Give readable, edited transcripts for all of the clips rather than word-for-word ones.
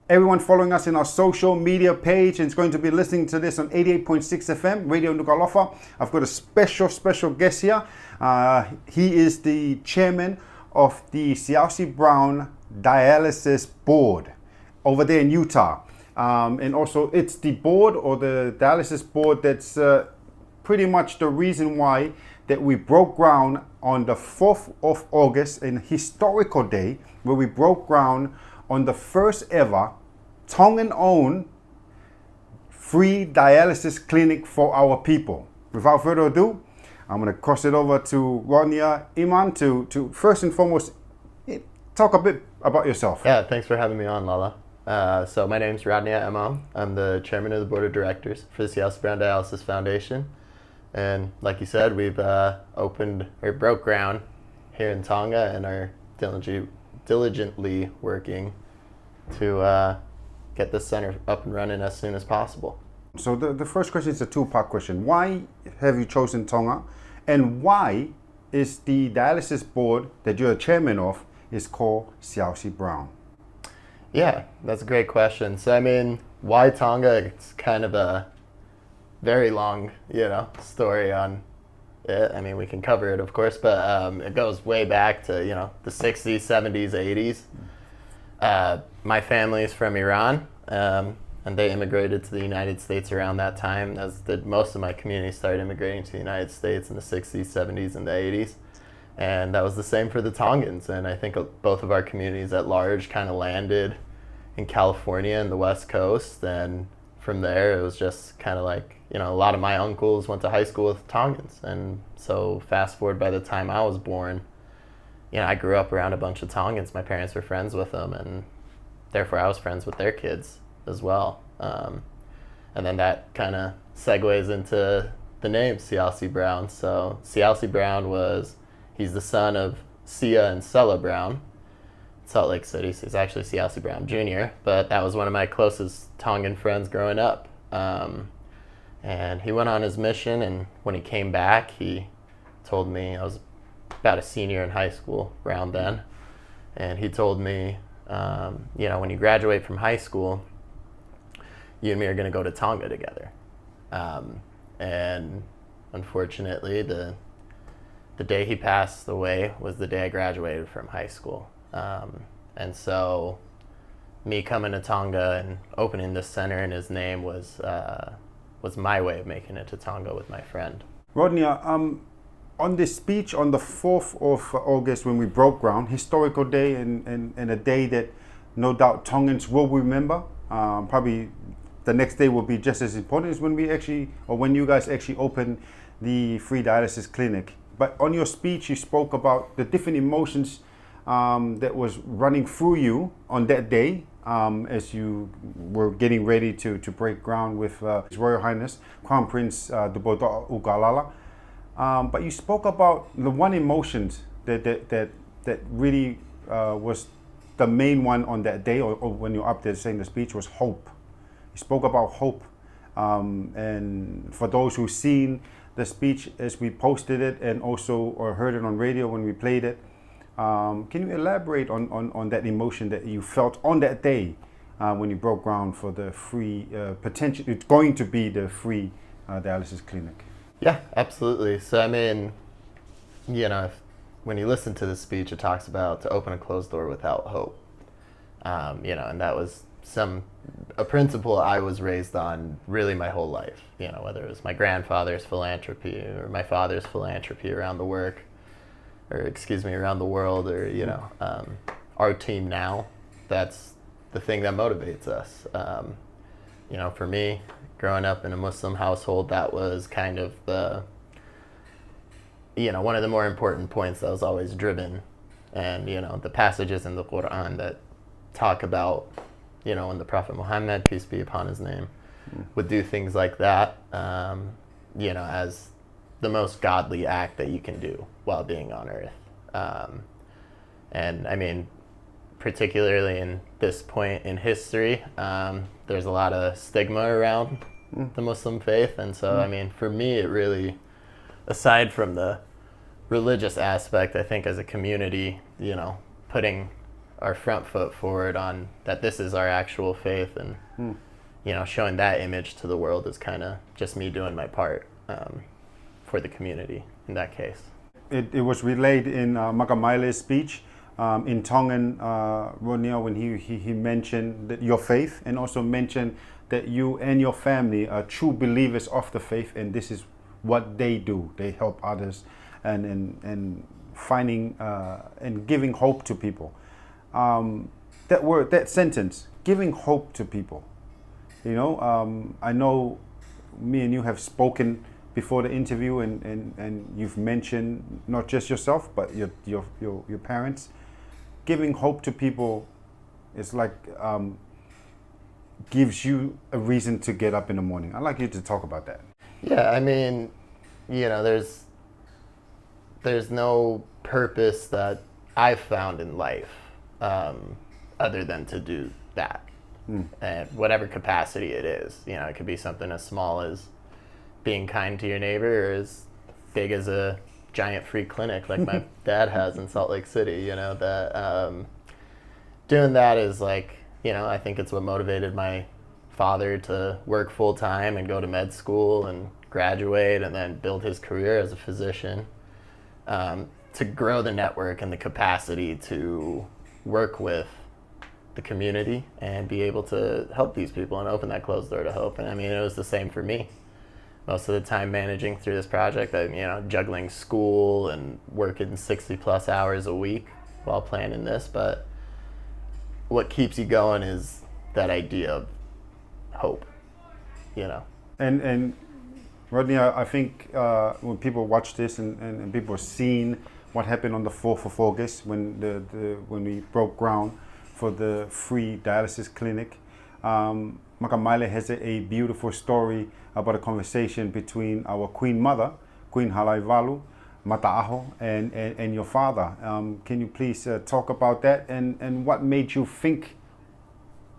everyone following us in our social media page and is going to be listening to this on 88.6 FM, Radio Nuku'alofa. I've got a special guest here. He is the chairman of the Siaosi Brown Dialysis Board over there in Utah. And also it's the board or the dialysis board that's pretty much the reason why that we broke ground on the 4th of August, an historical day where we broke ground on the first ever Tongan-owned free dialysis clinic for our people. Without further ado, I'm going to cross it over to Rodnia Emam to first and foremost talk a bit about yourself. Yeah, thanks for having me on, Lala. So my name's Rodnia Emam. I'm the chairman of the board of directors for the Siaosi Brown Dialysis Foundation. And like you said, we've broke ground here in Tonga and are diligently working to get this center up and running as soon as possible. So the first question is a two-part question. Why have you chosen Tonga? And why is the dialysis board that you're a chairman of is called Siaosi Brown? Yeah, that's a great question. So I mean, why Tonga? It's kind of a very long, story on it. I mean, we can cover it, of course, but it goes way back to, the 60s, 70s, 80s. My family is from Iran, and they immigrated to the United States around that time, as did most of my community started immigrating to the United States in the 60s, 70s, and the 80s. And that was the same for the Tongans. And I think both of our communities at large kind of landed in California and the West Coast. And from there, it was just kind of like, a lot of my uncles went to high school with Tongans. And so fast forward, by the time I was born, I grew up around a bunch of Tongans. My parents were friends with them, and therefore I was friends with their kids as well. And then that kind of segues into the name Siaosi Brown. So Siaosi Brown he's the son of Sia and Sella Brown, Salt Lake City. So he's actually Siaosi Brown Jr., but that was one of my closest Tongan friends growing up. And he went on his mission, and when he came back, he told me, I was about a senior in high school around then, and he told me, when you graduate from high school, you and me are going to go to Tonga together. And unfortunately, the day he passed away was the day I graduated from high school. And so me coming to Tonga and opening this center in his name was my way of making it to Tonga with my friend. Rodnia, on this speech on the 4th of August when we broke ground, historical day and a day that no doubt Tongans will remember, probably the next day will be just as important as when you guys actually opened the free dialysis clinic. But on your speech, you spoke about the different emotions that was running through you on that day as you were getting ready to break ground with His Royal Highness Crown Prince Lala. But you spoke about the one emotion that really was the main one on that day, or when you're up there saying the speech, was hope. You spoke about hope, and for those who've seen the speech as we posted it and also or heard it on radio when we played it, can you elaborate on that emotion that you felt on that day when you broke ground for the free potential? It's going to be the free dialysis clinic. Yeah, absolutely. So I mean, when you listen to the speech, it talks about to open a closed door without hope. And that was a principle I was raised on really my whole life. Whether it was my grandfather's philanthropy or my father's philanthropy around the world, or our team now. That's the thing that motivates us. For me, growing up in a Muslim household, that was kind of one of the more important points that was always driven. And, the passages in the Quran that talk about, when the Prophet Muhammad, peace be upon his name, would do things like that, as the most godly act that you can do while being on earth. And I mean, particularly in this point in history, there's a lot of stigma around the Muslim faith. And so, I mean, for me, it really, aside from the religious aspect, I think as a community, putting our front foot forward on that this is our actual faith, and showing that image to the world is kind of just me doing my part for the community in that case. It was relayed in Makamaile's speech in Tongan, Rodnia, when he mentioned that your faith, and also mentioned that you and your family are true believers of the faith, and this is what they do. They help others and finding and giving hope to people. That word, that sentence, giving hope to people. I know me and you have spoken before the interview, and you've mentioned not just yourself but your parents. Giving hope to people is like gives you a reason to get up in the morning. I'd like you to talk about that. Yeah, I mean, there's no purpose that I've found in life other than to do that. And whatever capacity it is, it could be something as small as being kind to your neighbor, or as big as a giant free clinic like my dad has in Salt Lake City. That doing that is like, I think it's what motivated my father to work full time and go to med school and graduate and then build his career as a physician, to grow the network and the capacity to work with the community and be able to help these people and open that closed door to hope. And I mean, it was the same for me. Most of the time managing through this project, juggling school and working 60 plus hours a week while planning this. But what keeps you going is that idea of hope, And Rodnia, I think when people watch this and people are seeing what happened on the 4th of August when when we broke ground for the free dialysis clinic, Makamaile has a beautiful story about a conversation between our Queen Mother, Queen Halaivalu, Mata'aho, and your father. Can you please talk about that and what made you think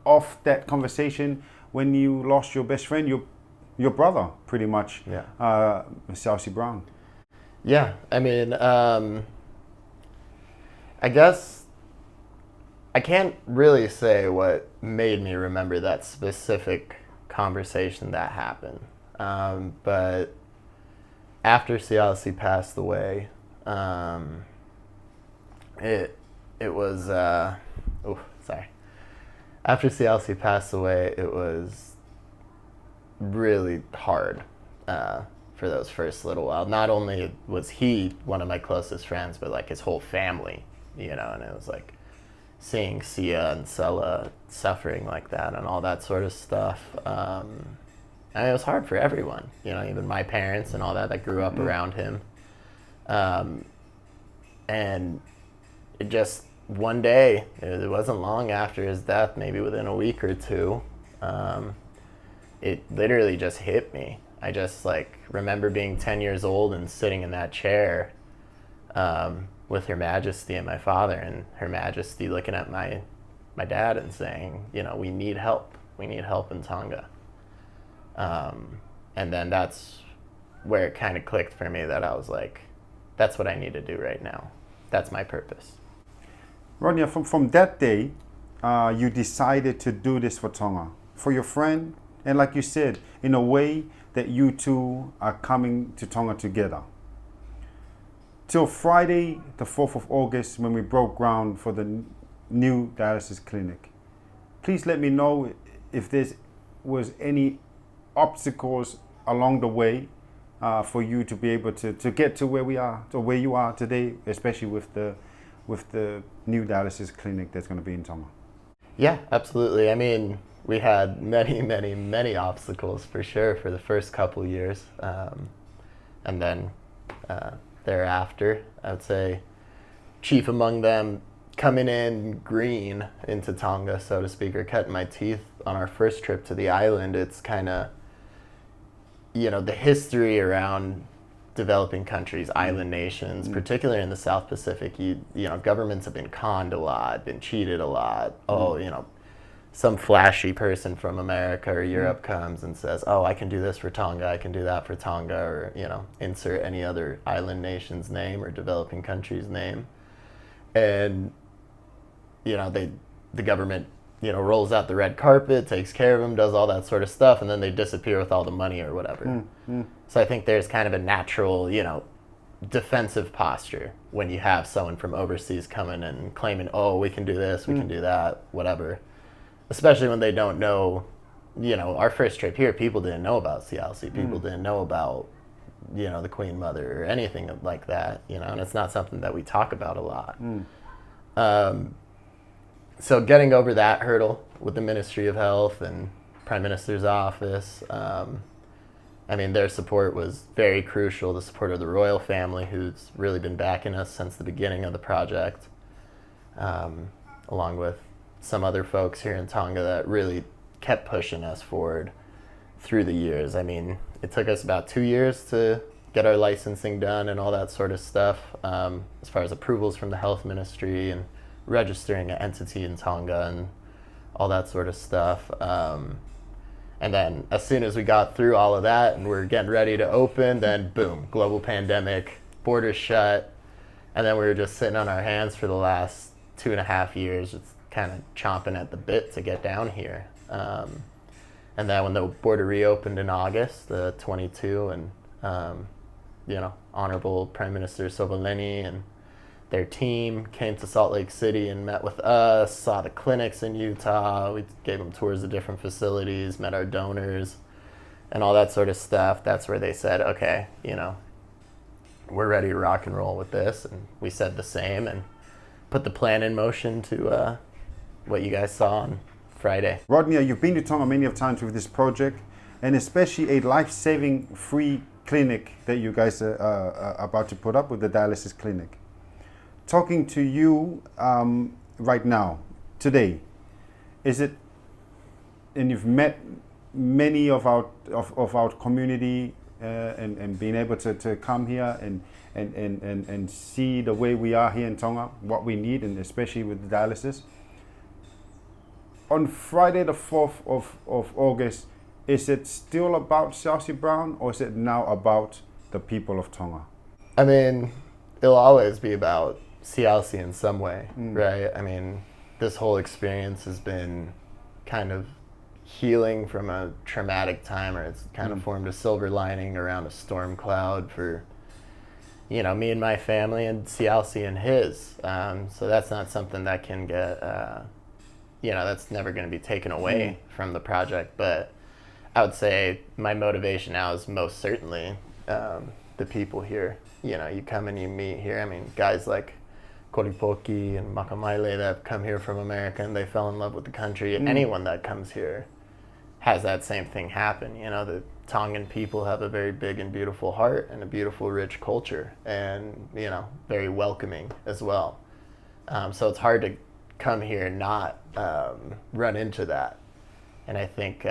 of that conversation when you lost your best friend, your brother, pretty much, Siaosi Brown? Yeah, I mean, I guess I can't really say what made me remember that specific conversation that happened. But after Siaosi passed away, it was, After Siaosi passed away, it was really hard for those first little while. Not only was he one of my closest friends, but like his whole family, and it was like seeing Sia and Sella suffering like that and all that sort of stuff. And it was hard for everyone, even my parents and all that grew up around him. And it just, one day, it wasn't long after his death, maybe within a week or two, it literally just hit me. I just remember being 10 years old and sitting in that chair with Her Majesty and my father, and Her Majesty looking at my dad and saying, we need help. We need help in Tonga. And then that's where it kind of clicked for me that I was like, that's what I need to do right now. That's my purpose. Rodnia, from that day, you decided to do this for Tonga, for your friend, and like you said, in a way that you two are coming to Tonga together. Till Friday, the 4th of August, when we broke ground for the new dialysis clinic. Please let me know if there was any obstacles along the way for you to be able to get to where we are, to where you are today, especially with the new dialysis clinic that's going to be in Tonga. Yeah, absolutely. I mean, we had many, many, many obstacles for sure for the first couple years. And then thereafter, I would say chief among them, coming in green into Tonga, so to speak, or cutting my teeth on our first trip to the island. It's kind of, the history around developing countries, island nations, particularly in the South Pacific, governments have been conned a lot, been cheated a lot. Some flashy person from America or Europe comes and says, oh, I can do this for Tonga, I can do that for Tonga, or, insert any other island nation's name or developing country's name. And the government, rolls out the red carpet, takes care of them, does all that sort of stuff, and then they disappear with all the money or whatever. So I think there's kind of a natural, defensive posture when you have someone from overseas coming and claiming, oh, we can do this, we can do that, whatever. Especially when they don't know, our first trip here, people didn't know about Siaosi, people didn't know about, the Queen Mother or anything like that, and it's not something that we talk about a lot. So getting over that hurdle with the Ministry of Health and Prime Minister's office, their support was very crucial. The support of the royal family, who's really been backing us since the beginning of the project, along with some other folks here in Tonga that really kept pushing us forward through the years. It took us about 2 years to get our licensing done and all that sort of stuff, as far as approvals from the health ministry and registering an entity in Tonga and all that sort of stuff. And then as soon as we got through all of that and we're getting ready to open, then boom, global pandemic, borders shut. And then we were just sitting on our hands for the last 2.5 years, just kind of chomping at the bit to get down here. And then when the border reopened in August, the 22, and, Honorable Prime Minister Sovaleni and their team came to Salt Lake City and met with us, saw the clinics in Utah. We gave them tours of different facilities, met our donors, and all that sort of stuff. That's where they said, okay, we're ready to rock and roll with this. And we said the same and put the plan in motion to what you guys saw on Friday. Rodnia, you've been to Tonga many of times with this project, and especially a life-saving free clinic that you guys are about to put up with the dialysis clinic. Talking to you right now, today, is it, and you've met many of our community and being able to come here and see the way we are here in Tonga, what we need, and especially with the dialysis. On Friday the 4th of August, is it still about Siaosi Brown, or is it now about the people of Tonga? It'll always be about Siaosi in some way, right? This whole experience has been kind of healing from a traumatic time, or it's kind of formed a silver lining around a storm cloud for, me and my family, and Siaosi and his. So that's not something that can get, that's never going to be taken away from the project. But I would say my motivation now is most certainly the people here. You come and you meet here. Guys like Koripoki and Makamaile that have come here from America and they fell in love with the country. Anyone that comes here has that same thing happen. The Tongan people have a very big and beautiful heart and a beautiful, rich culture, and, very welcoming as well. So it's hard to come here and not run into that. And I think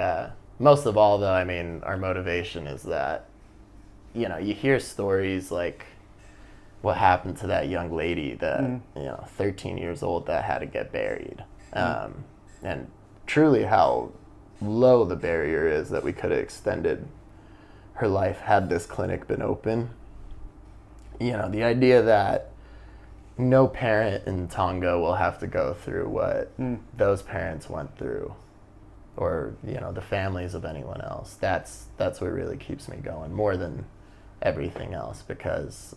most of all, though, our motivation is that, you hear stories like what happened to that young lady that 13 years old that had to get buried, and truly how low the barrier is that we could have extended her life had this clinic been open. The idea that no parent in Tonga will have to go through what those parents went through, or the families of anyone else, that's what really keeps me going more than everything else, because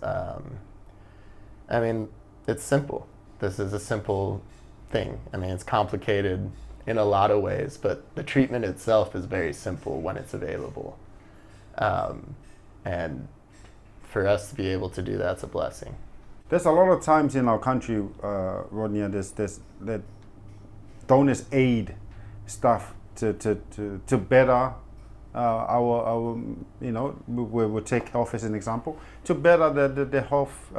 it's simple. This is a simple thing. It's complicated in a lot of ways, but the treatment itself is very simple when it's available. And for us to be able to do that's a blessing. There's a lot of times in our country, Rodnia, there's that donors aid stuff to better our we'll take health as an example, to better the health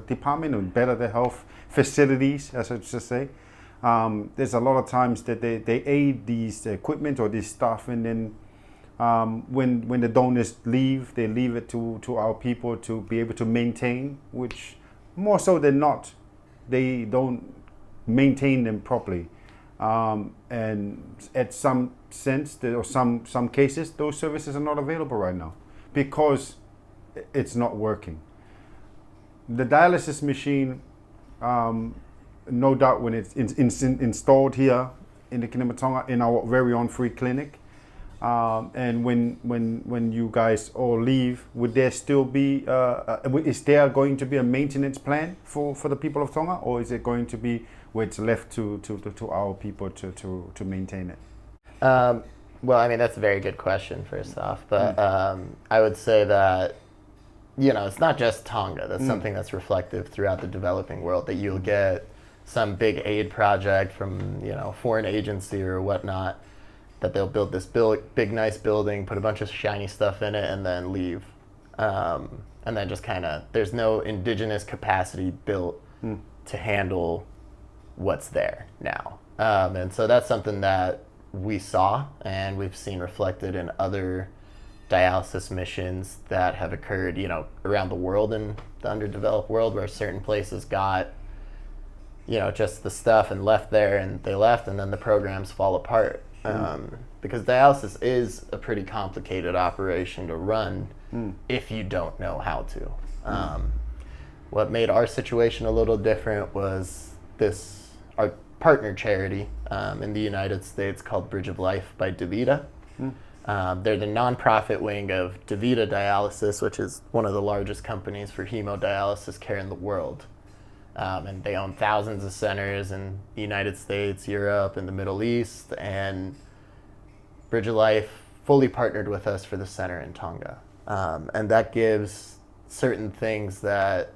department and better the health facilities, as I should say. There's a lot of times that they aid these equipment or this stuff, and then when the donors leave, they leave it to our people to be able to maintain, which more so than not, they don't maintain them properly. And at some sense, or some cases, those services are not available right now because it's not working. The dialysis machine no doubt when it's installed here in the Kingdom of Tonga in our very own free clinic, and when you guys all leave, would there still be, is there going to be a maintenance plan for the people of Tonga, or is it going to be where it's left to our people to maintain it? Well, I mean, that's a very good question, first off. But I would say that, it's not just Tonga. That's something that's reflective throughout the developing world, that you'll get some big aid project from, a foreign agency or whatnot, that they'll build this big, nice building, put a bunch of shiny stuff in it, and then leave. And then just there's no indigenous capacity built to handle what's there now. And so that's something that we saw and we've seen reflected in other dialysis missions that have occurred, around the world in the underdeveloped world, where certain places got, just the stuff and left there, and they left, and then the programs fall apart. Because dialysis is a pretty complicated operation to run if you don't know how to. What made our situation a little different was our partner charity in the United States called Bridge of Life by DaVita. They're the nonprofit wing of DaVita Dialysis, which is one of the largest companies for hemodialysis care in the world. And they own thousands of centers in the United States, Europe, and the Middle East. And Bridge of Life fully partnered with us for the center in Tonga. And that gives certain things that,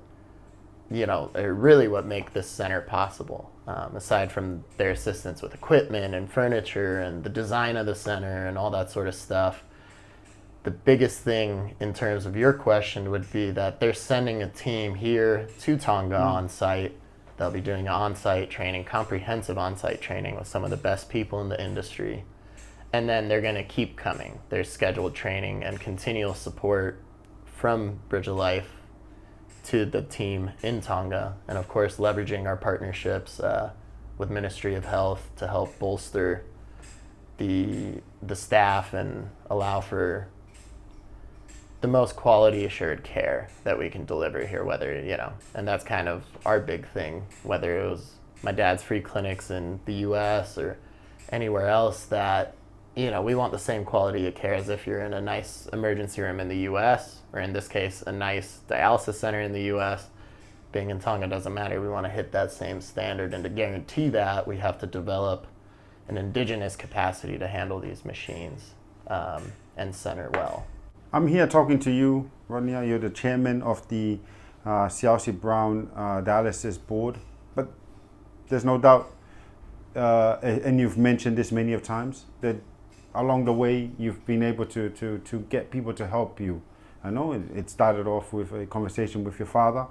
are really what make this center possible. Aside from their assistance with equipment and furniture and the design of the center and all that sort of stuff, the biggest thing in terms of your question would be that they're sending a team here to Tonga on site. They'll be doing on-site training, comprehensive on-site training with some of the best people in the industry. And then they're going to keep coming. There's scheduled training and continual support from Bridge of Life to the team in Tonga, and of course leveraging our partnerships with Ministry of Health to help bolster the staff and allow for the most quality assured care that we can deliver here, whether, and that's kind of our big thing, whether it was my dad's free clinics in the US or anywhere else, that we want the same quality of care as if you're in a nice emergency room in the US, or in this case, a nice dialysis center in the US. Being in Tonga doesn't matter. We want to hit that same standard. And to guarantee that, we have to develop an indigenous capacity to handle these machines and center well. I'm here talking to you, Rodnia. You're the chairman of the Siaosi Brown Dialysis Board. But there's no doubt, and you've mentioned this many of times, that along the way you've been able to get people to help you. I know it started off with a conversation with your father,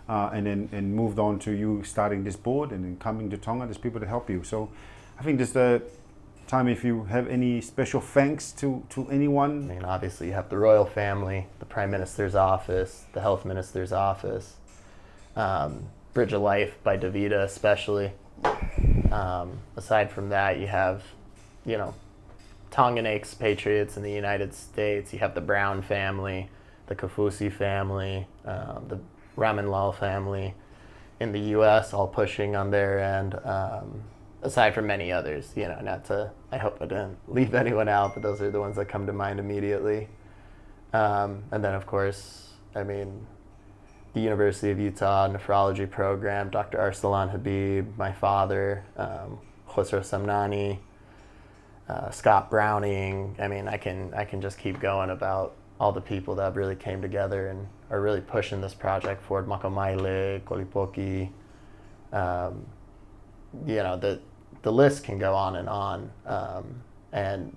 and then moved on to you starting this board and then coming to Tonga. There's people to help you. So I think this is the time, if you have any special thanks to anyone. I mean, obviously you have the royal family, the Prime Minister's office, the Health Minister's office, Bridge of Life by DaVita especially. Aside from that, you have, Tongan expatriates in the United States. You have the Brown family, the Kafusi family, the Ramanlal family in the U.S., all pushing on their end. Aside from many others, I hope I didn't leave anyone out, but those are the ones that come to mind immediately. And then, of course, the University of Utah nephrology program, Dr. Arsalan Habib, my father, Khosrow Samnani, Scott Browning. I can just keep going about all the people that really came together and are really pushing this project forward. Makamaile, Kolipoki. The list can go on. And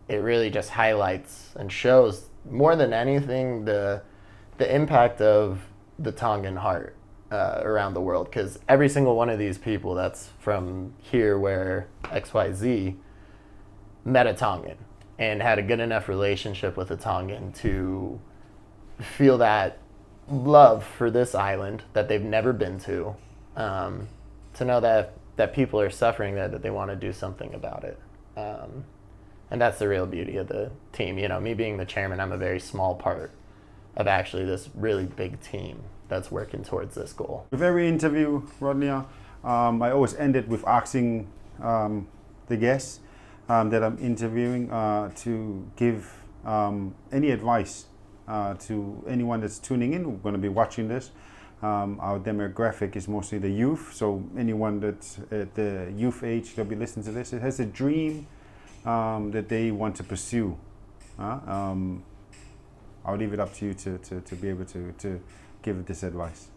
it really just highlights and shows, more than anything, the impact of the Tongan heart around the world. Because every single one of these people that's from here, where XYZ, met a Tongan and had a good enough relationship with a Tongan to feel that love for this island that they've never been to know that people are suffering there, that they want to do something about it. And that's the real beauty of the team. Me being the chairman, I'm a very small part of actually this really big team that's working towards this goal. With every interview, Rodnia, I always end it with asking the guests that I'm interviewing to give any advice to anyone that's tuning in. We're going to be watching this. Our demographic is mostly the youth, so anyone that's at the youth age that'll be listening to this, it has a dream that they want to pursue. I'll leave it up to you to be able to give this advice.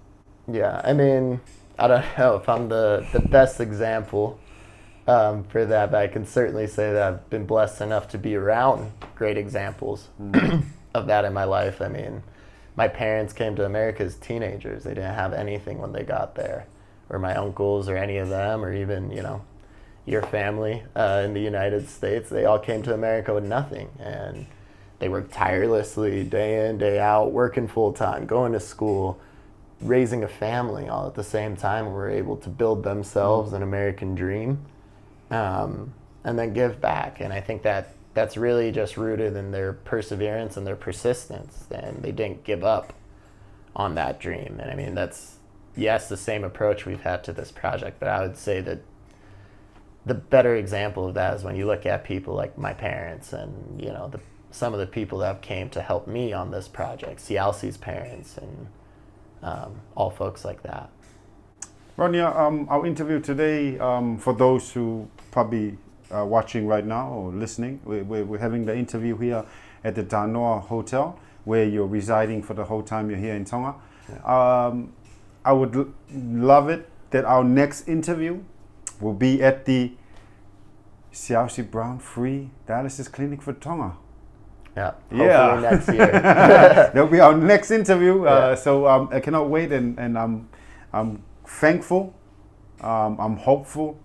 Yeah, I mean, I don't know if I'm the best example for that, but I can certainly say that I've been blessed enough to be around great examples of that in my life. I mean, my parents came to America as teenagers. They didn't have anything when they got there, or my uncles or any of them, or even, you know, your family in the United States. They all came to America with nothing, and they worked tirelessly day in, day out, working full time, going to school, raising a family all at the same time, and were able to build themselves an American dream, and then give back. And I think that's really just rooted in their perseverance and their persistence, and they didn't give up on that dream. And I mean, that's, yes, the same approach we've had to this project, but I would say that the better example of that is when you look at people like my parents and, you know, some of the people that have came to help me on this project, Siaosi's parents, and all folks like that. Rodnia, our interview today, for those who probably are watching right now or listening, we're having the interview here at the Tanoa Hotel, where you're residing for the whole time you're here in Tonga. Yeah. I would love it that our next interview will be at the Siaosi Brown Free Dialysis Clinic for Tonga. Yeah, hopefully next year. That'll be our next interview. So I cannot wait, and I'm thankful, I'm hopeful,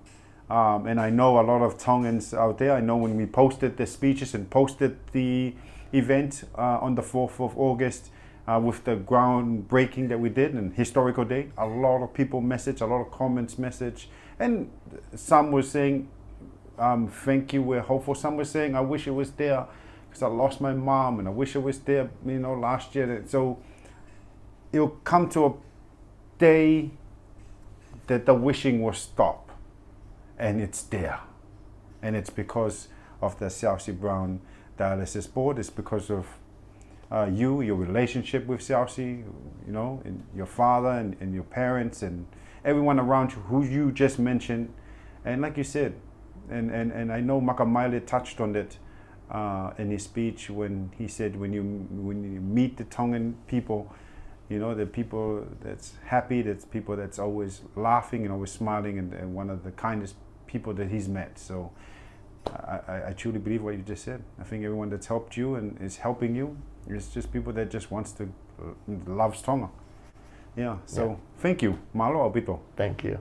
and I know a lot of Tongans out there. I know when we posted the speeches and posted the event on the 4th of August with the groundbreaking that we did and historical day, a lot of people message, a lot of comments message, and some were saying, thank you, we're hopeful. Some were saying, I wish it was there, because I lost my mom, and I wish it was there, you know, last year. So it'll come to a day that the wishing will stop, and it's there, and it's because of the Siaosi Brown Dialysis Board. It's because of your relationship with Siaosi, you know, and your father and your parents and everyone around you who you just mentioned. And like you said, and I know Makamaile touched on it in his speech when he said, when you meet the Tongan people, you know, the people that's happy, that's people that's always laughing and always smiling, and one of the kindest people that he's met. So I truly believe what you just said. I think everyone that's helped you and is helping you is just people that just wants to loves Tonga. Yeah. So Thank you. Malo Obito. Thank you.